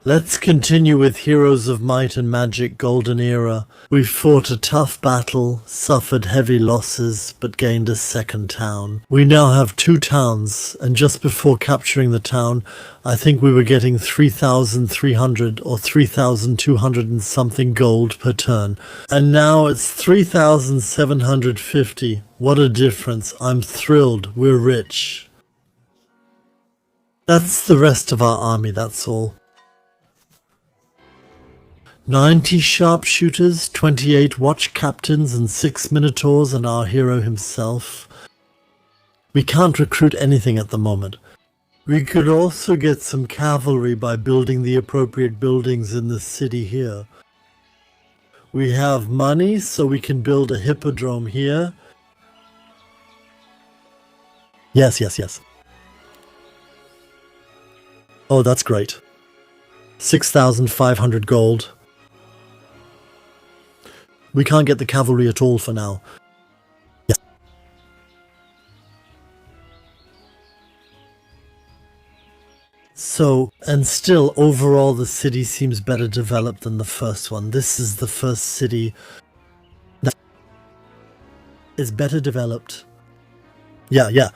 Let's continue with Heroes of Might and Magic Golden Era. We fought a tough battle, suffered heavy losses, but gained a second town. We now have 2 towns, and just before capturing the town, I think we were getting 3,300 or 3,200 and something gold per turn. And now it's 3,750. What a difference. I'm thrilled. We're rich. That's the rest of our army, that's all. 90 sharpshooters, 28 watch captains, and 6 minotaurs, and our hero himself. We can't recruit anything at the moment. We could also get some cavalry by building the appropriate buildings in the city here. We have money, so we can build a hippodrome here. Yes. Oh, that's great. 6,500 gold. We can't get the cavalry at all for now. Yes. So, and still, overall, the city seems better developed than the first one. This is the first city that is better developed. Yeah.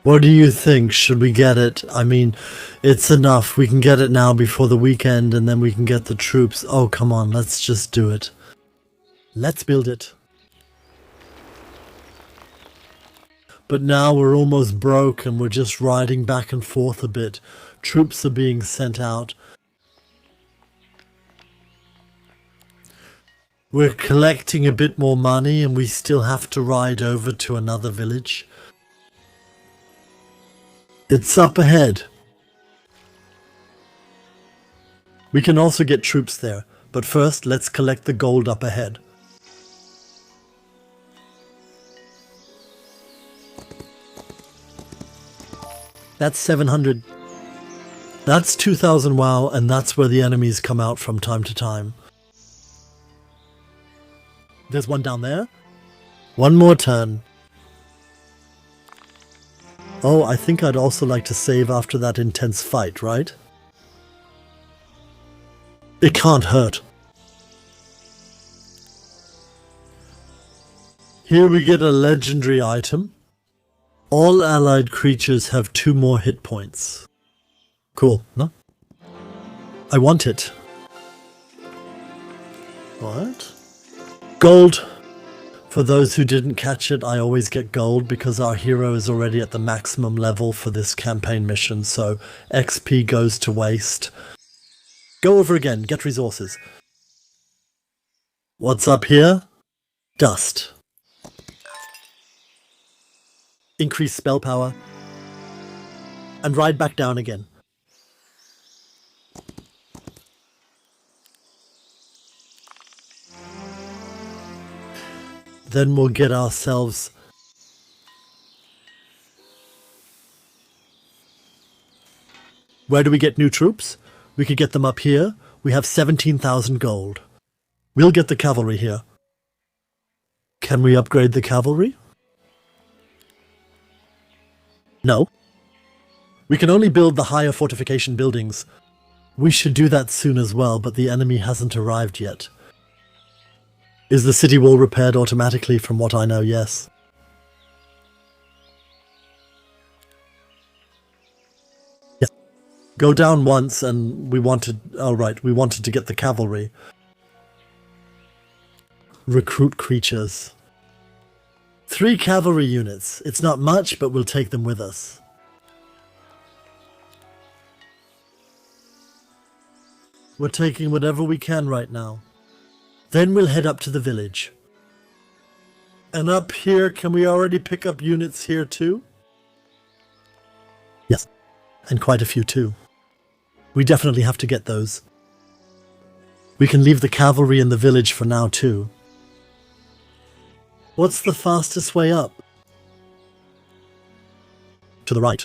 What do you think? Should we get it? I mean, it's enough. We can get it now before the weekend, and then we can get the troops. Oh, come on, let's just do it. Let's build it. But now we're almost broke, and we're just riding back and forth a bit. Troops are being sent out. We're collecting a bit more money, and we still have to ride over to another village. It's up ahead. We can also get troops there, but first let's collect the gold up ahead. That's 700. That's 2,000 WoW, and that's where the enemies come out from time to time. There's one down there. One more turn. Oh, I think I'd also like to save after that intense fight, right? It can't hurt. Here we get a legendary item. All allied creatures have 2 more hit points. Cool, no? I want it. What? Gold. For those who didn't catch it, I always get gold because our hero is already at the maximum level for this campaign mission, so XP goes to waste. Go over again, get resources. What's up here? Dust. Increase spell power. And ride back down again. Then we'll get ourselves... Where do we get new troops? We could get them up here. We have 17,000 gold. We'll get the cavalry here. Can we upgrade the cavalry? No. We can only build the higher fortification buildings. We should do that soon as well, but the enemy hasn't arrived yet. Is the city wall repaired automatically? From what I know, yes. Yes. Go down once and we wanted... Oh right, we wanted to get the cavalry. Recruit creatures. 3 cavalry units. It's not much, but we'll take them with us. We're taking whatever we can right now. Then we'll head up to the village. And up here, can we already pick up units here too? Yes, and quite a few too. We definitely have to get those. We can leave the cavalry in the village for now too. What's the fastest way up? To the right.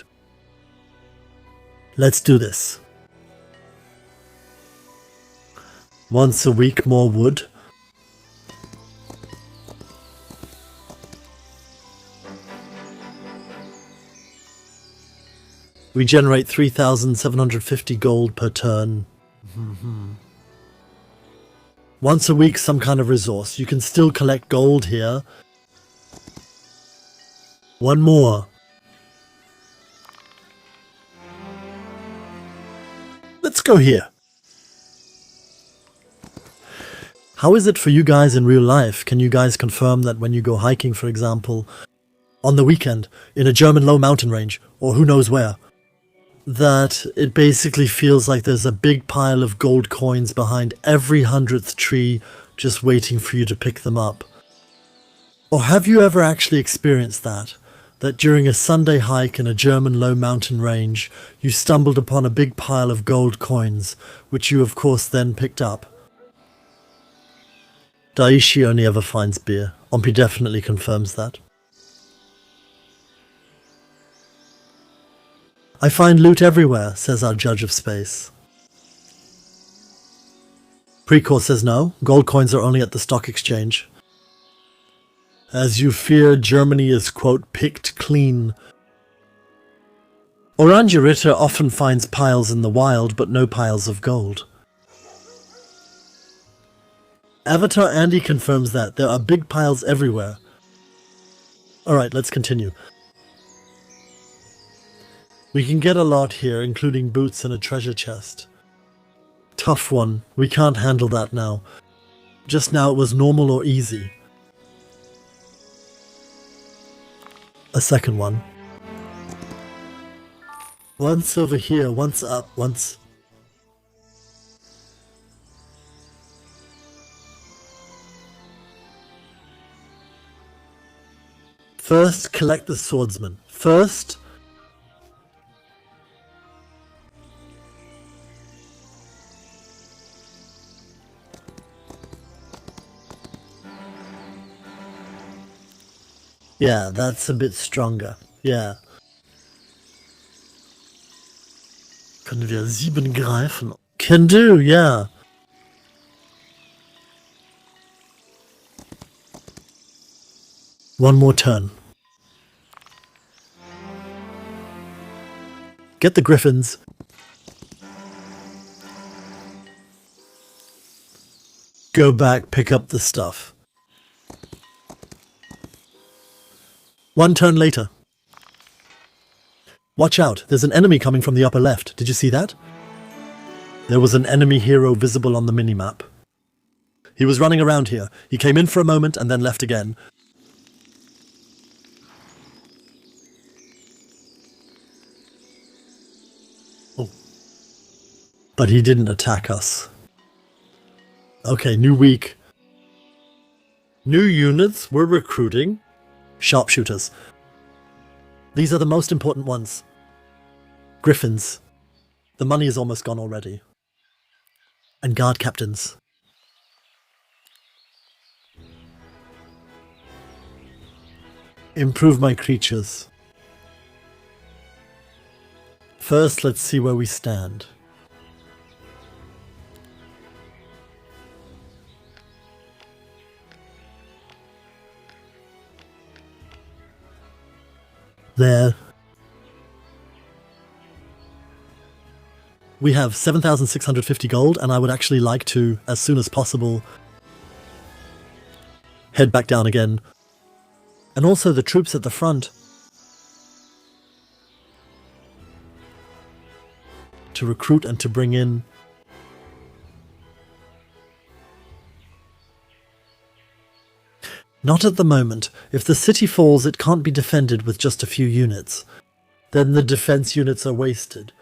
Let's do this. Once a week, more wood. We generate 3,750 gold per turn. Once a week, some kind of resource. You can still collect gold here. One more. Let's go here. How is it for you guys in real life? Can you guys confirm that when you go hiking, for example, on the weekend, in a German low mountain range, or who knows where, that it basically feels like there's a big pile of gold coins behind every 100th tree just waiting for you to pick them up? Or have you ever actually experienced that? That during a Sunday hike in a German low mountain range, you stumbled upon a big pile of gold coins, which you of course then picked up? Daishi only ever finds beer. Ompi definitely confirms that. I find loot everywhere, says our judge of space. Precor says no, gold coins are only at the stock exchange. As you fear, Germany is, quote, picked clean. Orangeritter often finds piles in the wild, but no piles of gold. Avatar Andy confirms that there are big piles everywhere. Alright, let's continue. We can get a lot here, including boots and a treasure chest. Tough one. We can't handle that now. Just now it was normal or easy. A second one. Once over here, once up, once... First, collect the swordsman. First... Yeah, that's a bit stronger. Yeah. Können wir 7 greifen? Can do, yeah. One more turn. Get the griffins. Go back, pick up the stuff. One turn later. Watch out, there's an enemy coming from the upper left. Did you see that? There was an enemy hero visible on the minimap. He was running around here. He came in for a moment and then left again. Oh. But he didn't attack us. Okay, new week. New units we're recruiting. Sharpshooters. These are the most important ones. Griffins. The money is almost gone already. And guard captains. Improve my creatures. First, let's see where we stand. There. We have 7,650 gold, and I would actually like to, as soon as possible, head back down again. And also the troops at the front. To recruit and to bring in. Not at the moment. If the city falls, it can't be defended with just a few units. Then the defense units are wasted.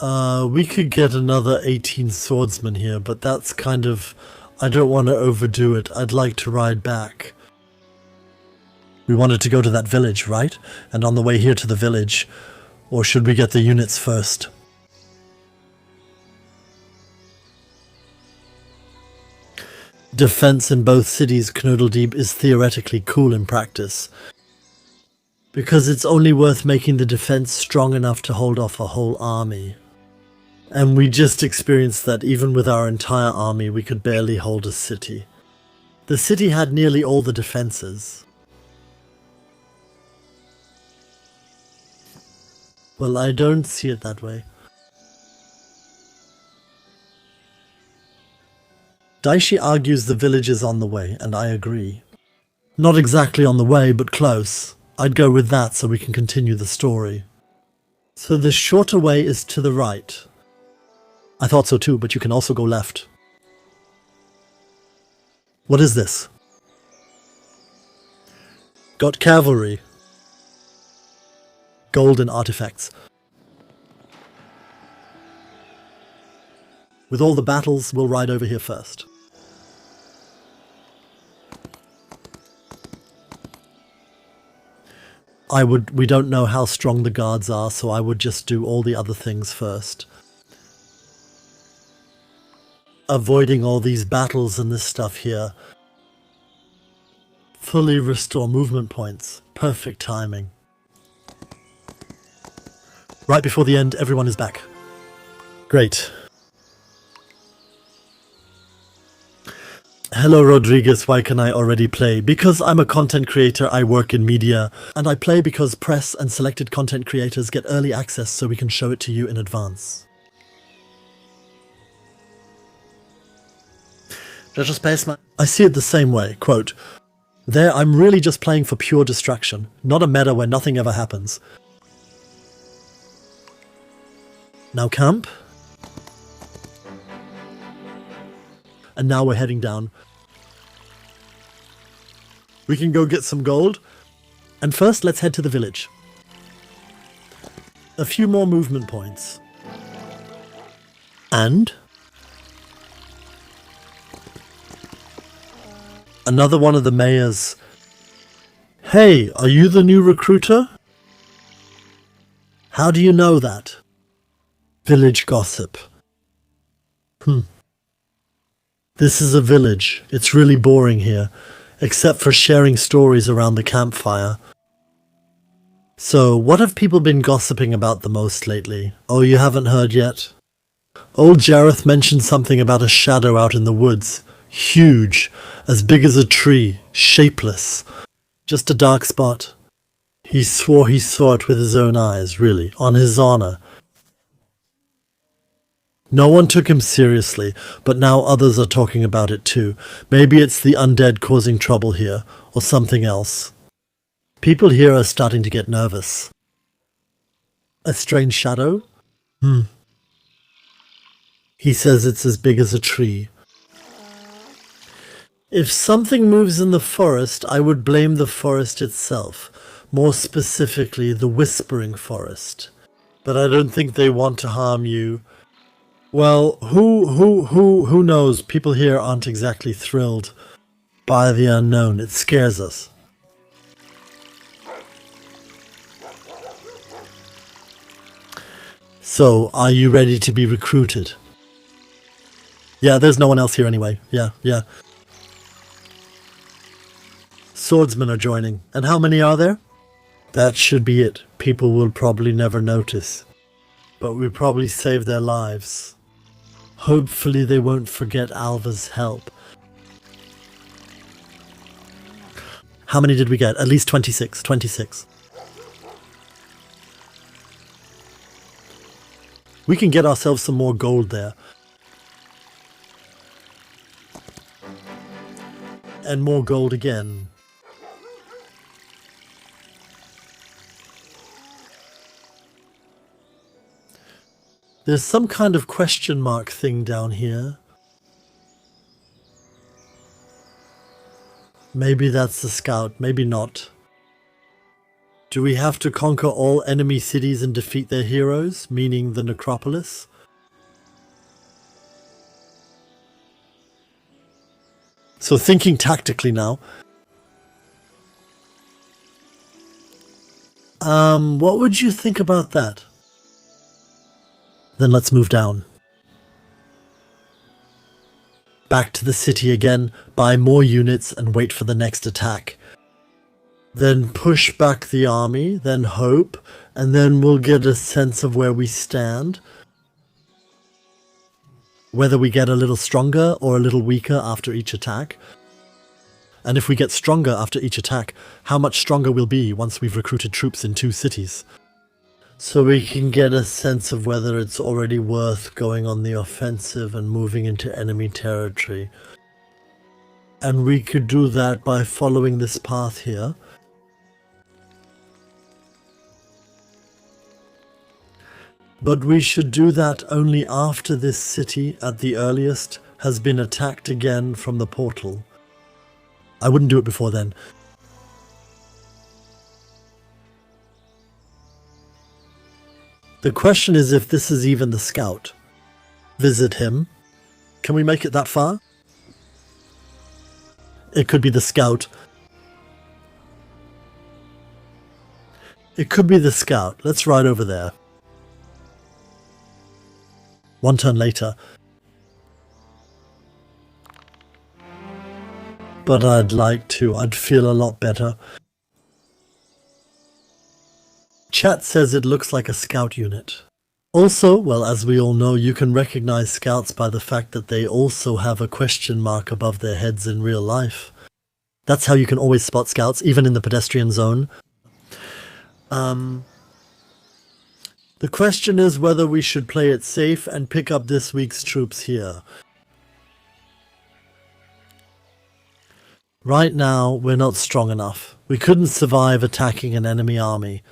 We could get another 18 swordsmen here, but that's kind of... I don't want to overdo it. I'd like to ride back. We wanted to go to that village, right? And on the way here to the village. Or should we get the units first? Defense in both cities, Knodeldieb, is theoretically cool in practice. Because it's only worth making the defense strong enough to hold off a whole army. And we just experienced that even with our entire army we could barely hold a city. The city had nearly all the defenses. Well, I don't see it that way. Daishi argues the village is on the way, and I agree. Not exactly on the way, but close. I'd go with that so we can continue the story. So the shorter way is to the right. I thought so too, but you can also go left. What is this? Got cavalry. Golden artifacts. With all the battles, we'll ride over here first. We don't know how strong the guards are, so I would just do all the other things first. Avoiding all these battles and this stuff here. Fully restore movement points. Perfect timing. Right before the end, everyone is back. Great. Hello Rodriguez, why can I already play? Because I'm a content creator, I work in media, and I play because press and selected content creators get early access so we can show it to you in advance. I see it the same way, quote, "There I'm really just playing for pure distraction, not a meta where nothing ever happens." Now camp. And now we're heading down. We can go get some gold. And first, let's head to the village. A few more movement points. And another one of the mayors. Hey, are you the new recruiter? How do you know that? Village gossip. This is a village. It's really boring here, except for sharing stories around the campfire. So, what have people been gossiping about the most lately? Oh, you haven't heard yet? Old Jareth mentioned something about a shadow out in the woods. Huge, as big as a tree, shapeless. Just a dark spot. He swore he saw it with his own eyes, really, on his honor. No one took him seriously, but now others are talking about it too. Maybe it's the undead causing trouble here, or something else. People here are starting to get nervous. A strange shadow? He says it's as big as a tree. If something moves in the forest, I would blame the forest itself. More specifically, the Whispering Forest. But I don't think they want to harm you. Well, who knows? People here aren't exactly thrilled by the unknown. It scares us. So, are you ready to be recruited? Yeah, there's no one else here anyway. Yeah. Swordsmen are joining. And how many are there? That should be it. People will probably never notice. But we probably saved their lives. Hopefully they won't forget Alva's help. How many did we get? At least 26. 26. We can get ourselves some more gold there. And more gold again. There's some kind of question mark thing down here. Maybe that's the scout, maybe not. Do we have to conquer all enemy cities and defeat their heroes, meaning the necropolis? So thinking tactically now. What would you think about that? Then let's move down. Back to the city again, buy more units and wait for the next attack. Then push back the army, then hope, and then we'll get a sense of where we stand. Whether we get a little stronger or a little weaker after each attack. And if we get stronger after each attack, how much stronger we'll be once we've recruited troops in 2 cities. so we can get a sense of whether it's already worth going on the offensive and moving into enemy territory. And we could do that by following this path here. But we should do that only after this city, at the earliest, has been attacked again from the portal. I wouldn't do it before then. The question is if this is even the scout. Visit him. Can we make it that far? It could be the scout. It could be the scout. Let's ride over there. One turn later. But I'd like to. I'd feel a lot better. Chat says it looks like a scout unit. Also, well, as we all know, you can recognize scouts by the fact that they also have a question mark above their heads in real life. That's how you can always spot scouts, even in the pedestrian zone. The question is whether we should play it safe and pick up this week's troops here. Right now, we're not strong enough. We couldn't survive attacking an enemy army.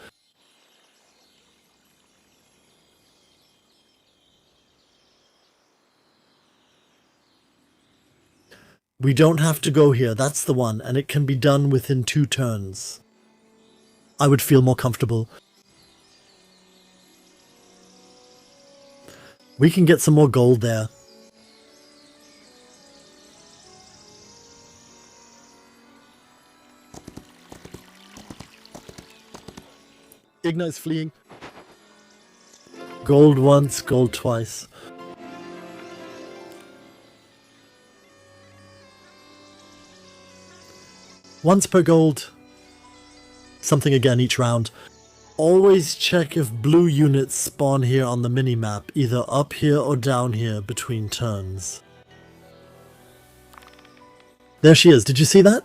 We don't have to go here, that's the one, and it can be done within 2 turns. I would feel more comfortable. We can get some more gold there. Ignite's fleeing. Gold once, gold twice. Once per gold. Something again each round. Always check if blue units spawn here on the minimap, either up here or down here between turns. There she is. Did you see that?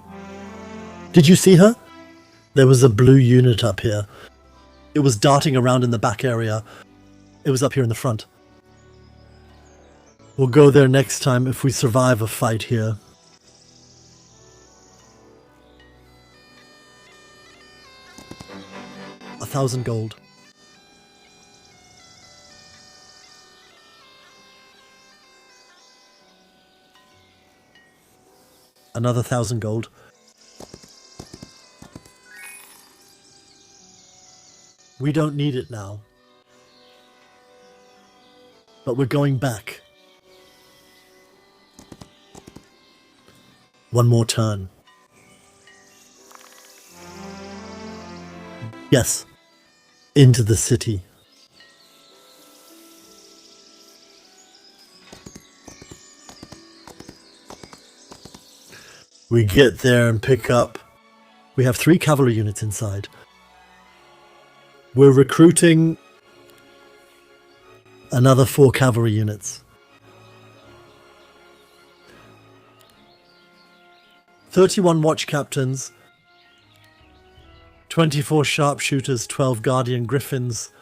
Did you see her? There was a blue unit up here. It was darting around in the back area. It was up here in the front. We'll go there next time if we survive a fight here. $1,000 gold. Another 1,000 gold. We don't need it now. But we're going back. One more turn. Yes. Into the city. We get there and pick up. We have 3 cavalry units inside. We're recruiting another 4 cavalry units. 31 watch captains. 24 sharpshooters, 12 guardian griffins.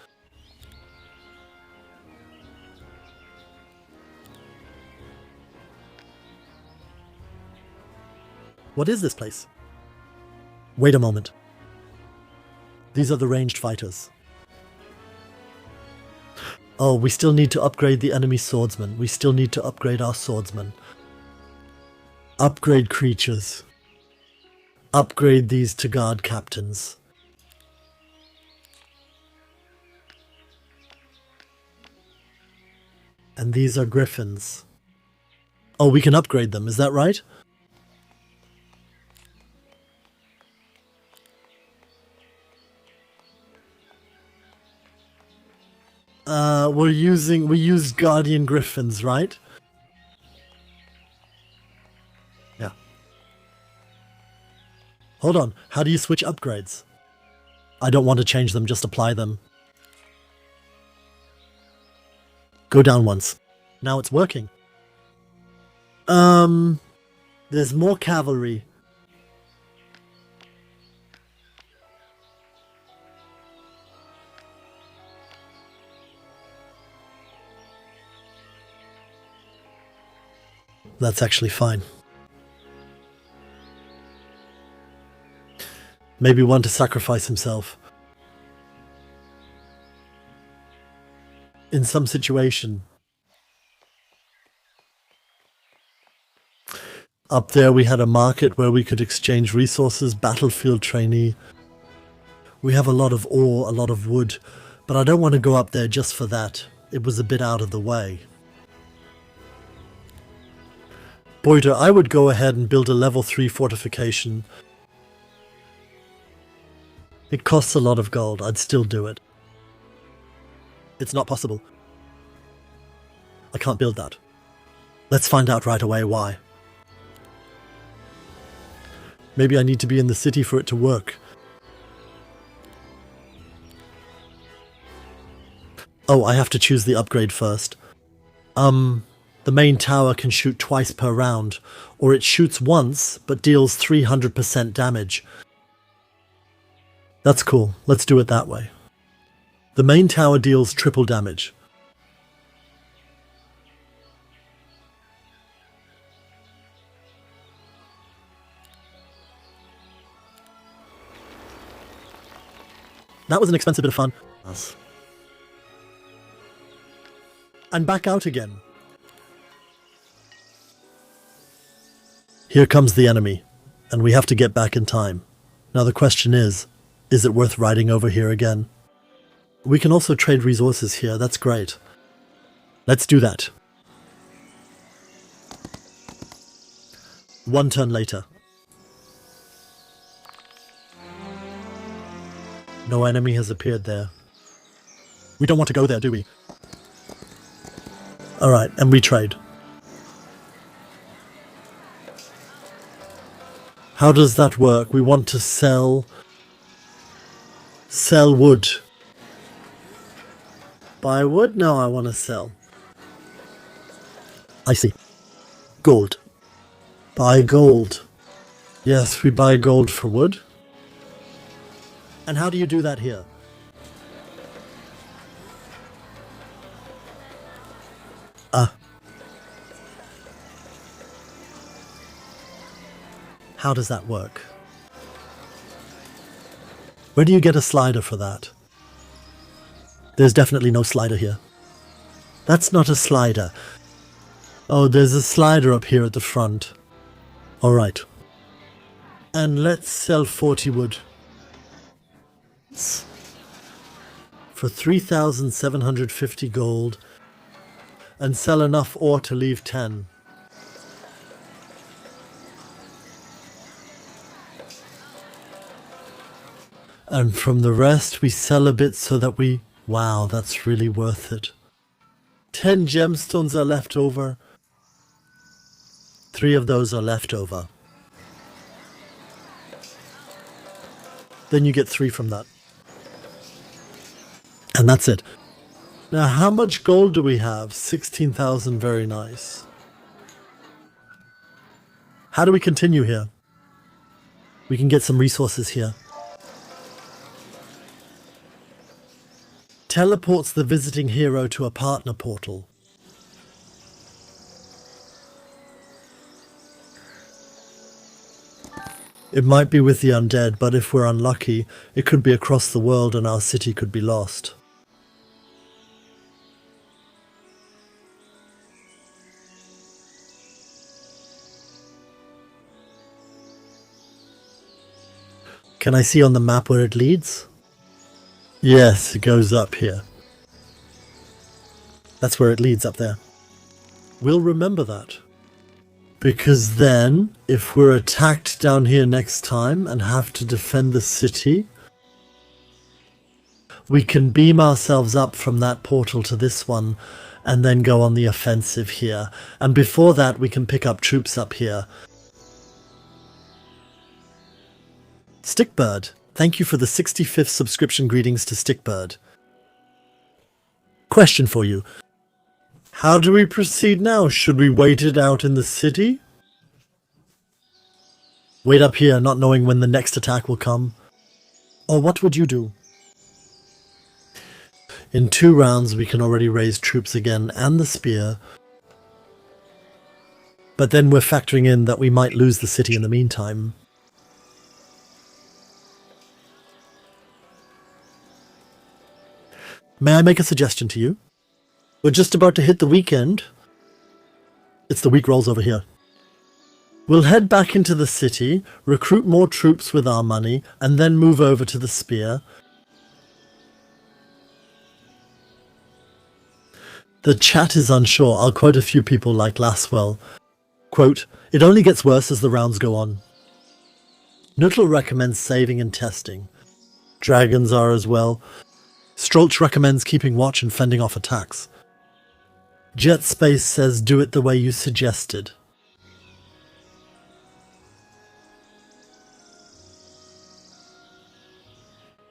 What is this place? Wait a moment. These are the ranged fighters. Oh, we still need to upgrade the enemy swordsmen. We still need to upgrade our swordsmen. Upgrade creatures. Upgrade these to guard captains. And these are griffins. Oh, we can upgrade them, is that right? We used guardian griffins, right? Yeah. Hold on, how do you switch upgrades? I don't want to change them, just apply them. Go down once. Now it's working. There's more cavalry. That's actually fine. Maybe one to sacrifice himself. In some situation. Up there we had a market where we could exchange resources, battlefield trainee. We have a lot of ore, a lot of wood, but I don't want to go up there just for that. It was a bit out of the way. Boiter, I would go ahead and build a level 3 fortification. It costs a lot of gold. I'd still do it. It's not possible. I can't build that. Let's find out right away why. Maybe I need to be in the city for it to work. Oh, I have to choose the upgrade first. The main tower can shoot twice per round, or it shoots once but deals 300% damage. That's cool. Let's do it that way. The main tower deals triple damage. That was an expensive bit of fun. And back out again. Here comes the enemy, and we have to get back in time. Now the question is it worth riding over here again? We can also trade resources here, that's great. Let's do that. 1 turn later. No enemy has appeared there. We don't want to go there, do we? Alright, and we trade. How does that work? We want to sell wood. Buy wood? No, I want to sell. I see. Gold. Buy gold. Yes, we buy gold for wood. And how do you do that here? How does that work? Where do you get a slider for that? There's definitely no slider here. That's not a slider. Oh, there's a slider up here at the front. Alright. And let's sell 40 wood. For 3,750 gold. And sell enough ore to leave 10. And from the rest we sell a bit so that we... Wow, that's really worth it. 10 gemstones are left over. 3 of those are left over. Then you get 3 from that. And that's it. Now how much gold do we have? 16,000, very nice. How do we continue here? We can get some resources here. Teleports the visiting hero to a partner portal. It might be with the undead, but if we're unlucky, it could be across the world and our city could be lost. Can I see on the map where it leads? Yes, it goes up here. That's where it leads, up there. We'll remember that. Because then, if we're attacked down here next time and have to defend the city, we can beam ourselves up from that portal to this one and then go on the offensive here. And before that, we can pick up troops up here. Stickbird, thank you for the 65th subscription. Greetings to Stickbird. Question for you. How do we proceed now? Should we wait it out in the city? Wait up here, not knowing when the next attack will come? Or what would you do? In 2 rounds we can already raise troops again and the spear. But then we're factoring in that we might lose the city in the meantime. May I make a suggestion to you? We're just about to hit the weekend. It's the week rolls over here. We'll head back into the city, recruit more troops with our money, and then move over to the Spear. The chat is unsure. I'll quote a few people like Laswell. Quote, "It only gets worse as the rounds go on." Nuttall recommends saving and testing. Dragons are as well. Strolch recommends keeping watch and fending off attacks. Jetspace says do it the way you suggested.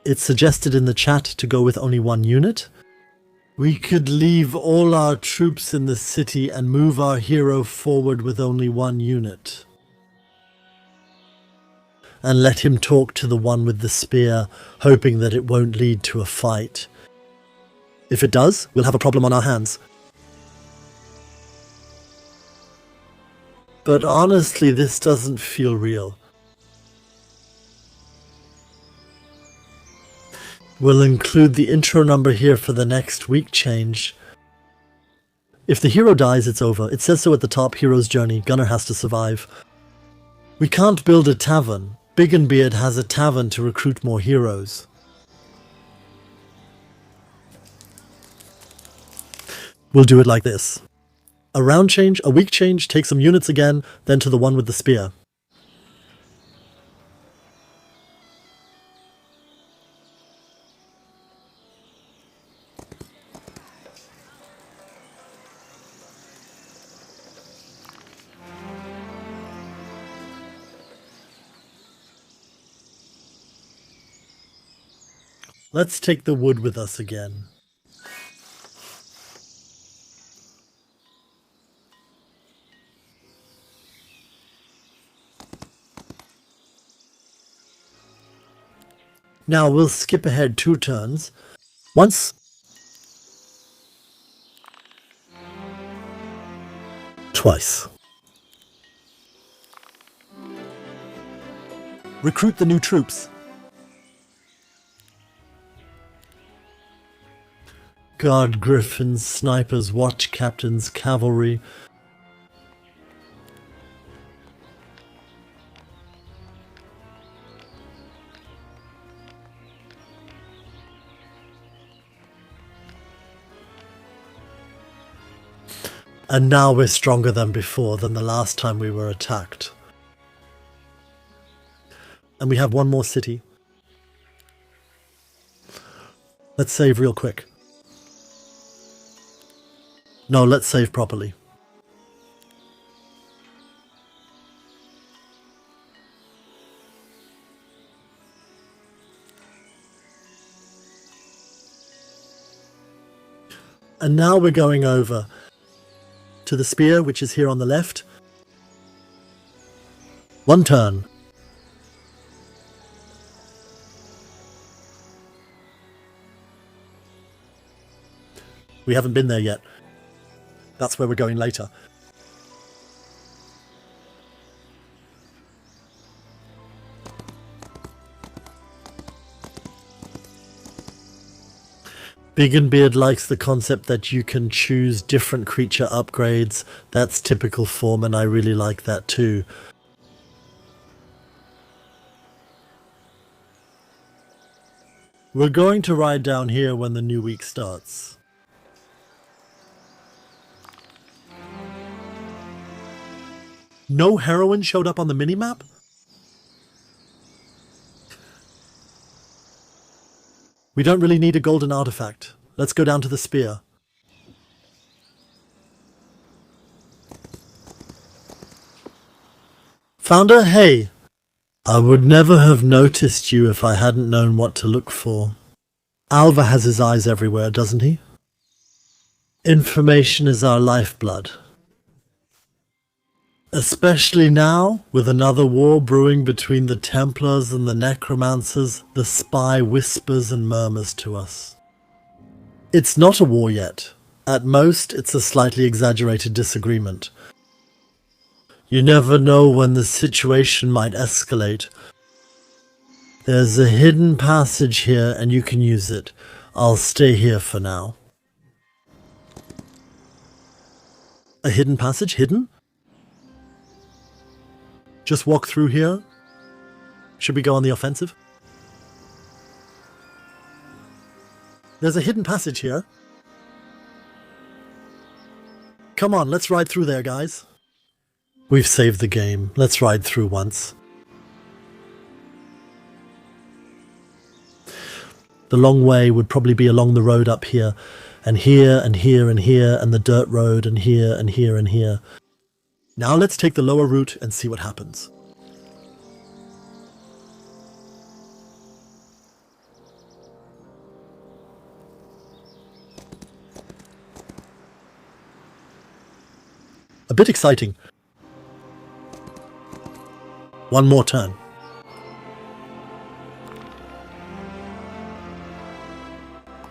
It's suggested in the chat to go with only one unit. We could leave all our troops in the city and move our hero forward with only one unit. And let him talk to the one with the spear, hoping that it won't lead to a fight. If it does, we'll have a problem on our hands. But honestly, this doesn't feel real. We'll include the intro number here for the next week change. If the hero dies, it's over. It says so at the top, hero's journey. Gunner has to survive. We can't build a tavern. Big and Beard has a tavern to recruit more heroes. We'll do it like this. A round change, a week change, take some units again, then to the one with the spear. Let's take the wood with us again. Now we'll skip ahead 2 turns. Once. Twice. Recruit the new troops. Guard griffins, snipers, watch captains, cavalry. And now we're stronger than before, than the last time we were attacked. And we have one more city. Let's save real quick. No, let's save properly. And now we're going over to the spear, which is here on the left. 1 turn. We haven't been there yet. That's where we're going later. Big and Beard likes the concept that you can choose different creature upgrades. That's typical form, and I really like that too. We're going to ride down here when the new week starts. No heroine showed up on the minimap? We don't really need a golden artifact. Let's go down to the spear. Founder, hey! I would never have noticed you if I hadn't known what to look for. Alva has his eyes everywhere, doesn't he? Information is our lifeblood. Especially now, with another war brewing between the Templars and the Necromancers, the spy whispers and murmurs to us. It's not a war yet. At most, it's a slightly exaggerated disagreement. You never know when the situation might escalate. There's a hidden passage here and you can use it. I'll stay here for now. A hidden passage? Hidden? Just walk through here? Should we go on the offensive? There's a hidden passage here. Come on, let's ride through there, guys. We've saved the game. Let's ride through once. The long way would probably be along the road up here, and here, and here, and here, and the dirt road, and here, and here, and here. Now let's take the lower route and see what happens. A bit exciting. One more turn.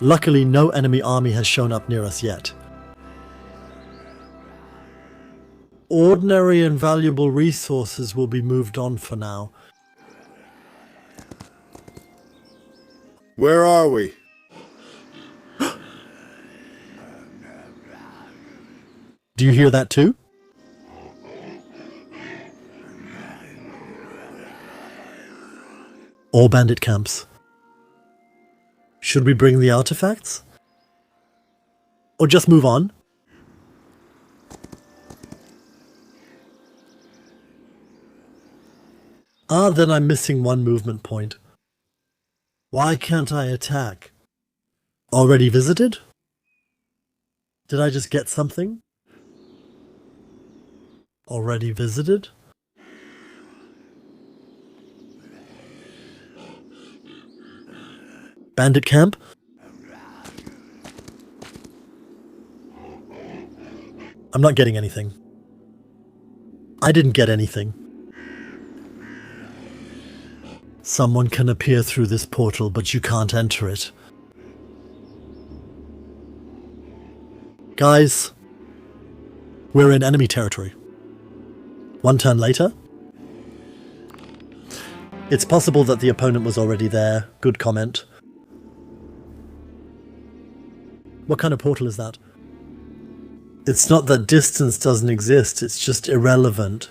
Luckily, no enemy army has shown up near us yet. Ordinary and valuable resources will be moved on for now. Where are we? Do you hear that too? All bandit camps. Should we bring the artifacts? Or just move on? Ah, then I'm missing one movement point. Why can't I attack? Already visited? Did I just get something? Already visited? Bandit camp? I'm not getting anything. I didn't get anything. Someone can appear through this portal, but you can't enter it. Guys, we're in enemy territory. One turn later. It's possible that the opponent was already there. Good comment. What kind of portal is that? It's not that distance doesn't exist, it's just irrelevant.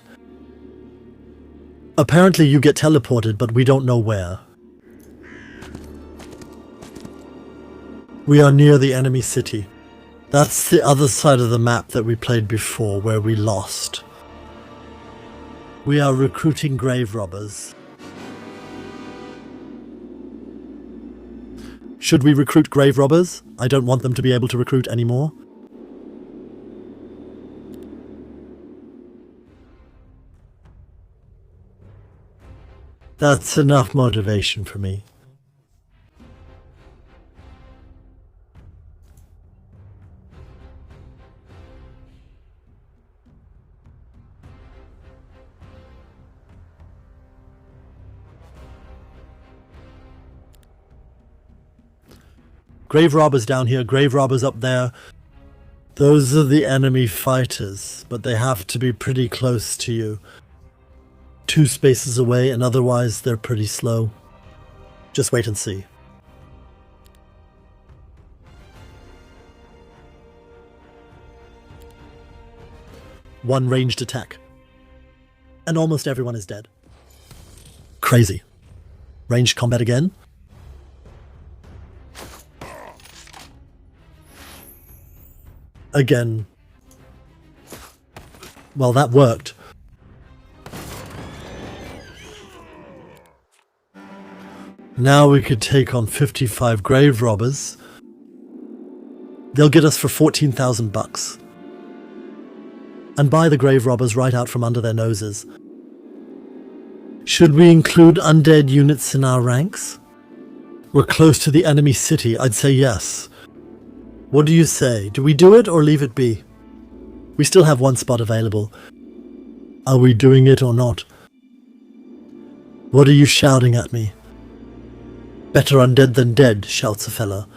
Apparently you get teleported, but we don't know where. We are near the enemy city. That's the other side of the map that we played before, where we lost. We are recruiting grave robbers. Should we recruit grave robbers? I don't want them to be able to recruit anymore. That's enough motivation for me. Grave robbers down here, grave robbers up there. Those are the enemy fighters, but they have to be pretty close to you. 2 spaces away, and otherwise they're pretty slow. Just wait and see. One ranged attack. And almost everyone is dead. Crazy. Ranged combat again? Again. Well, that worked. Now we could take on 55 grave robbers. They'll get us for 14,000 bucks. And buy the grave robbers right out from under their noses. Should we include undead units in our ranks? We're close to the enemy city. I'd say yes. What do you say? Do we do it or leave it be? We still have 1 spot available. Are we doing it or not? What are you shouting at me? Better undead than dead, shouts a fella.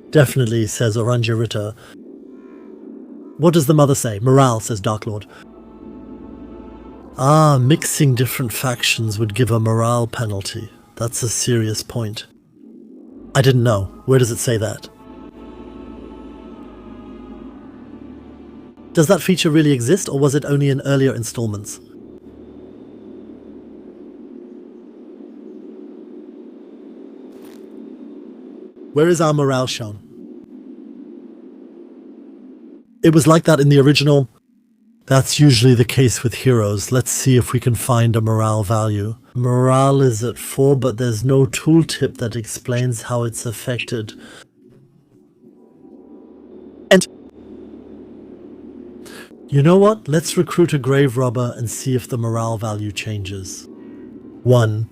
Definitely, says Oranja Ritter. What does the mother say? Morale, says Dark Lord. Ah, mixing different factions would give a morale penalty. That's a serious point. I didn't know. Where does it say that? Does that feature really exist, or was it only in earlier installments? Where is our morale shown? It was like that in the original. That's usually the case with heroes. Let's see if we can find a morale value. Morale is at 4, but there's no tooltip that explains how it's affected. And you know what? Let's recruit a grave robber and see if the morale value changes. 1.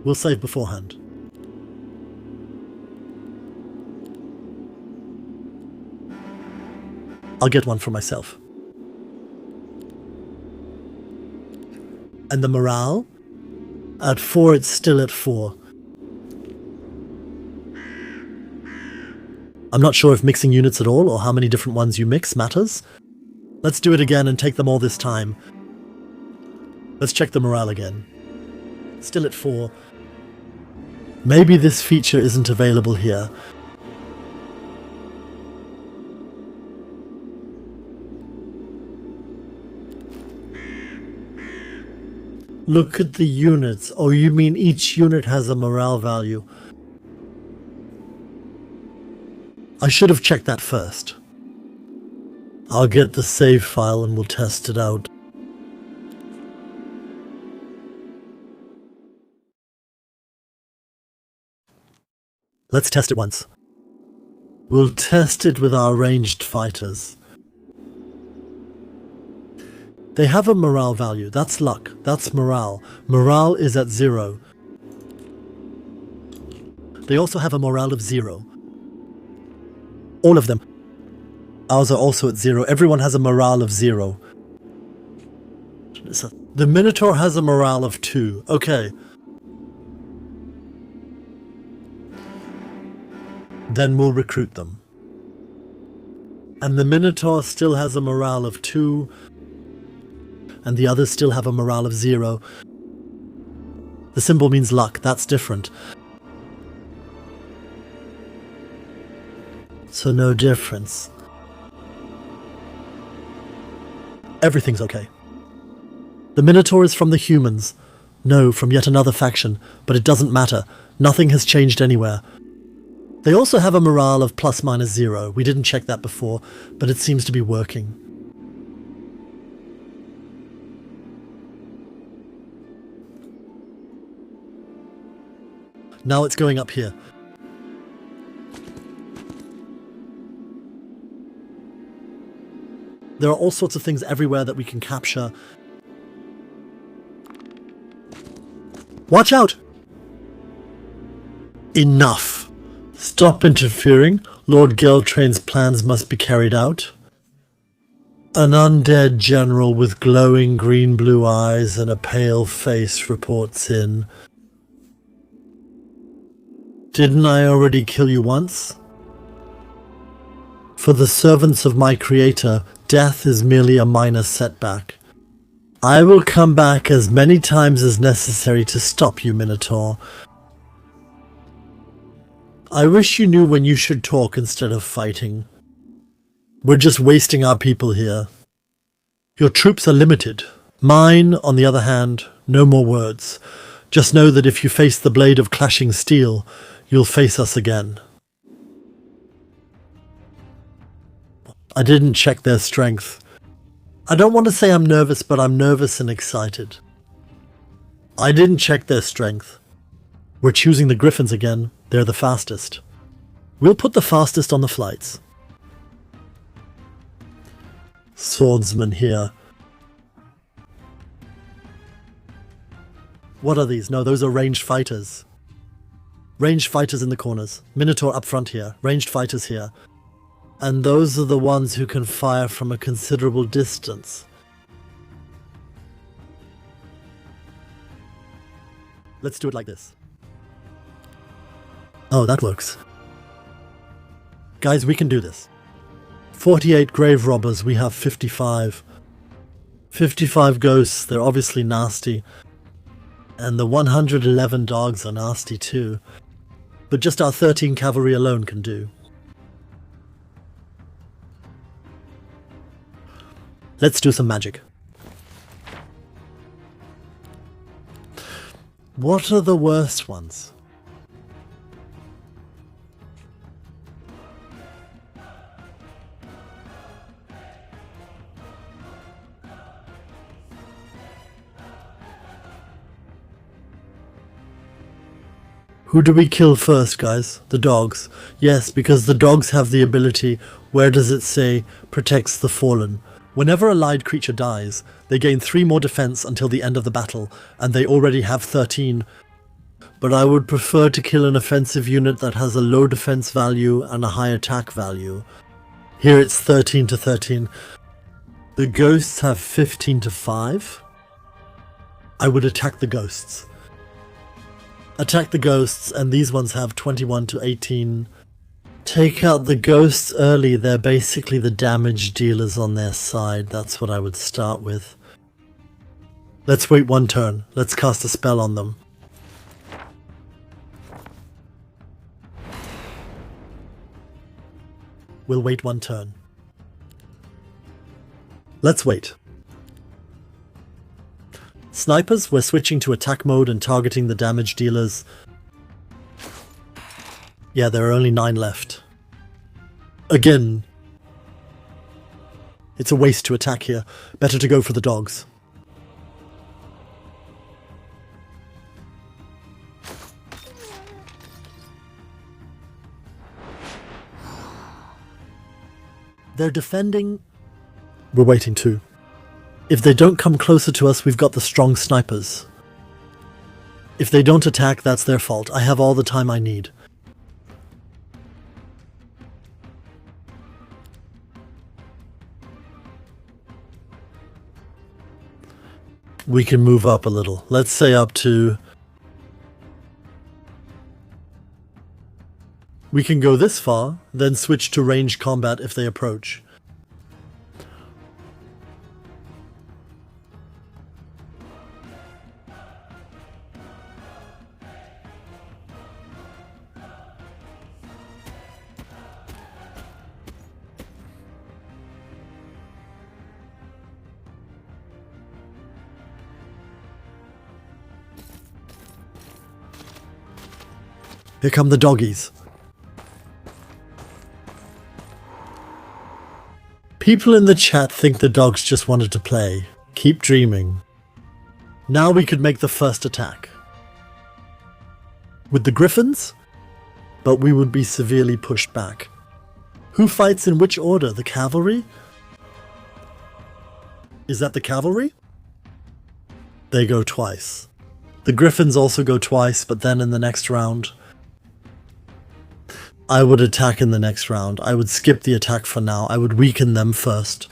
We'll save beforehand. I'll get one for myself. And the morale? At 4, it's still at 4. I'm not sure if mixing units at all or how many different ones you mix matters. Let's do it again and take them all this time. Let's check the morale again. Still at 4. Maybe this feature isn't available here. Look at the units. Oh, you mean each unit has a morale value. I should have checked that first. I'll get the save file and we'll test it out. Let's test it once. We'll test it with our ranged fighters. They have a morale value. That's luck. That's morale. Morale is at 0. They also have a morale of 0. All of them. Ours are also at 0. Everyone has a morale of 0. The Minotaur has a morale of 2. Okay. Then we'll recruit them. And the Minotaur still has a morale of 2. And the others still have a morale of 0. The symbol means luck. That's different. So no difference. Everything's okay. The Minotaur is from the humans. No, from yet another faction. But it doesn't matter. Nothing has changed anywhere. They also have a morale of ±0. We didn't check that before, but it seems to be working. Now it's going up here. There are all sorts of things everywhere that we can capture. Watch out! Enough! Stop interfering. Lord Geltrain's plans must be carried out. An undead general with glowing green-blue eyes and a pale face reports in. Didn't I already kill you once? For the servants of my creator, death is merely a minor setback. I will come back as many times as necessary to stop you, Minotaur. I wish you knew when you should talk instead of fighting. We're just wasting our people here. Your troops are limited. Mine, on the other hand, no more words. Just know that if you face the blade of clashing steel, you'll face us again. I didn't check their strength. I don't want to say I'm nervous, but I'm nervous and excited. I didn't check their strength. We're choosing the Griffins again. They're the fastest. We'll put the fastest on the flights. Swordsman here. What are these? No, those are ranged fighters. Ranged fighters in the corners. Minotaur up front here. Ranged fighters here. And those are the ones who can fire from a considerable distance. Let's do it like this. Oh, that works. Guys, we can do this. 48 grave robbers, we have 55. 55 ghosts, they're obviously nasty. And the 111 dogs are nasty too. But just our 13 cavalry alone can do. Let's do some magic. What are the worst ones? Who do we kill first, guys? The dogs. Yes, because the dogs have the ability, where does it say, protects the fallen. Whenever a allied creature dies, they gain 3 more defense until the end of the battle, and they already have 13. But I would prefer to kill an offensive unit that has a low defense value and a high attack value. Here it's 13 to 13. The ghosts have 15 to 5. I would attack the ghosts. Attack the ghosts, and these ones have 21 to 18. Take out the ghosts early, they're basically the damage dealers on their side. That's what I would start with. Let's wait 1 turn. Let's cast a spell on them. We'll wait 1 turn. Let's wait. Snipers, we're switching to attack mode and targeting the damage dealers. Yeah, there are only 9 left. Again. It's a waste to attack here. Better to go for the dogs. They're defending. We're waiting too. If they don't come closer to us, we've got the strong snipers. If they don't attack, that's their fault. I have all the time I need. We can move up a little. Let's say up to... We can go this far, then switch to ranged combat if they approach. Here come the doggies. People in the chat think the dogs just wanted to play. Keep dreaming. Now we could make the first attack. With the griffins? But we would be severely pushed back. Who fights in which order? The cavalry? Is that the cavalry? They go twice. The griffins also go twice, but then in the next round... I would attack in the next round. I would skip the attack for now. I would weaken them first.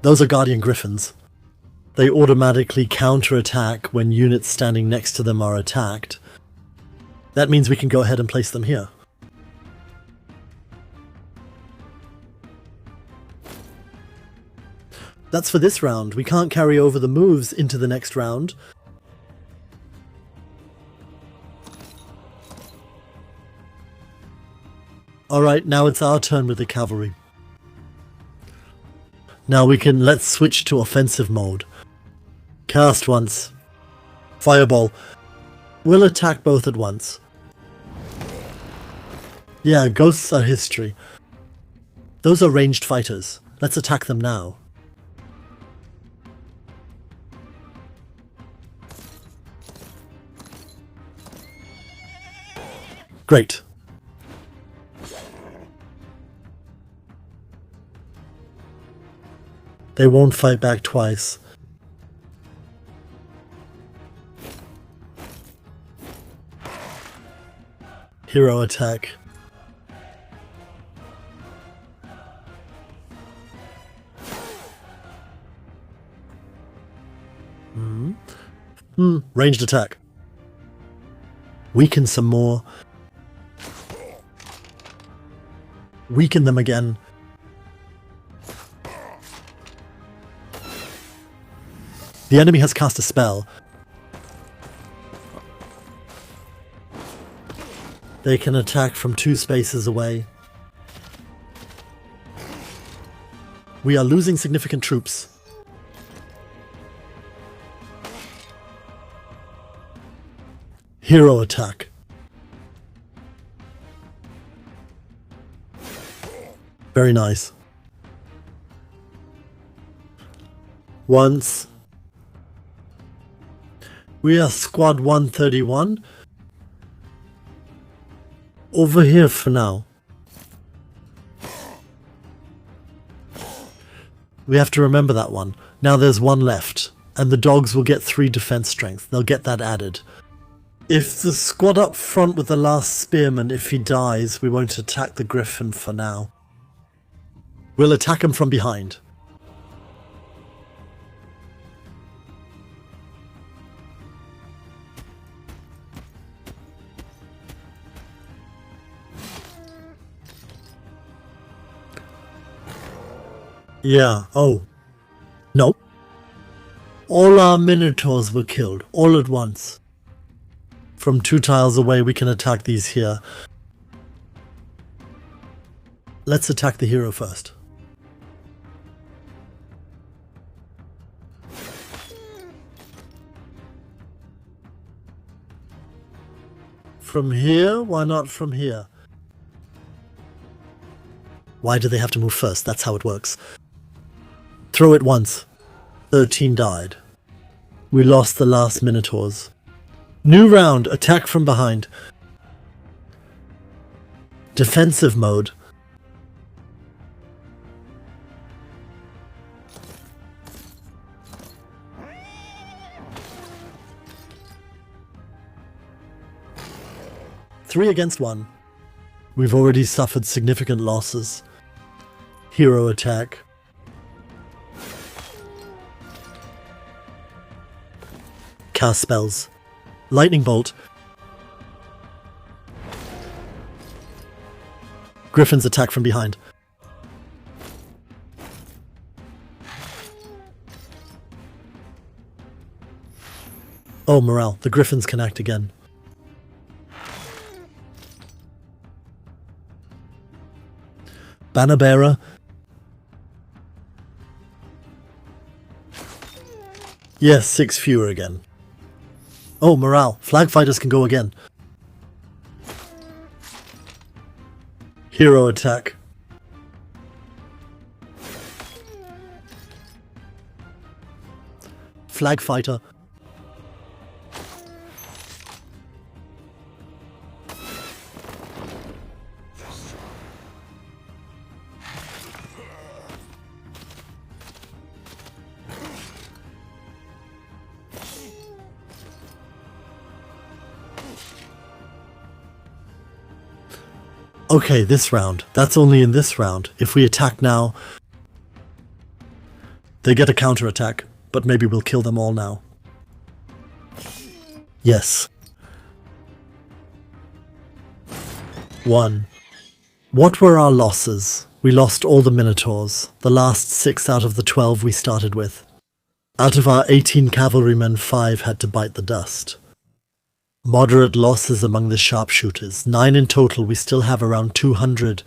Those are Guardian Griffins. They automatically counter-attack when units standing next to them are attacked. That means we can go ahead and place them here. That's for this round. We can't carry over the moves into the next round. Alright, now it's our turn with the cavalry. Now let's switch to offensive mode. Cast once. Fireball. We'll attack both at once. Yeah, ghosts are history. Those are ranged fighters. Let's attack them now. Great. They won't fight back twice. Hero attack. Ranged attack. Weaken some more. Weaken them again. The enemy has cast a spell. They can attack from 2 spaces away. We are losing significant troops. Hero attack. Very nice. Once. We are squad 131. Over here for now. We have to remember that one. Now there's 1 left, and the dogs will get 3 defense strength. They'll get that added. If the squad up front with the last spearman, if he dies, we won't attack the griffin for now. We'll attack him from behind. Yeah, oh. No. All our minotaurs were killed, all at once. From 2 tiles away we can attack these here. Let's attack the hero first. From here? Why not from here? Why do they have to move first? That's how it works. Throw it once. 13 died. We lost the last minotaurs. New round, attack from behind. Defensive mode. Three against 1. We've already suffered significant losses. Hero attack. Cast spells. Lightning bolt. Griffins attack from behind. Oh, morale. The griffins can act again. Banner bearer. Yes, 6 fewer again. Oh, morale. Flag fighters can go again. Hero attack. Flag fighter. Okay, this round. That's only in this round. If we attack now, they get a counterattack, but maybe we'll kill them all now. Yes. 1. What were our losses? We lost all the minotaurs, the last 6 out of the 12 we started with. Out of our 18 cavalrymen, 5 had to bite the dust. Moderate losses among the sharpshooters, 9 in total. We still have around 200.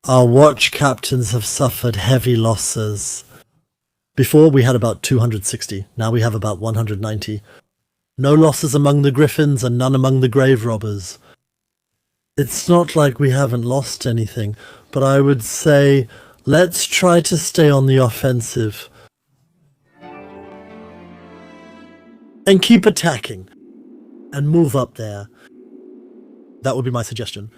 Our watch captains have suffered heavy losses. Before we had about 260, now we have about 190. No losses among the griffins and none among the grave robbers. It's not like we haven't lost anything, but I would say let's try to stay on the offensive. And keep attacking. And move up there. That would be my suggestion.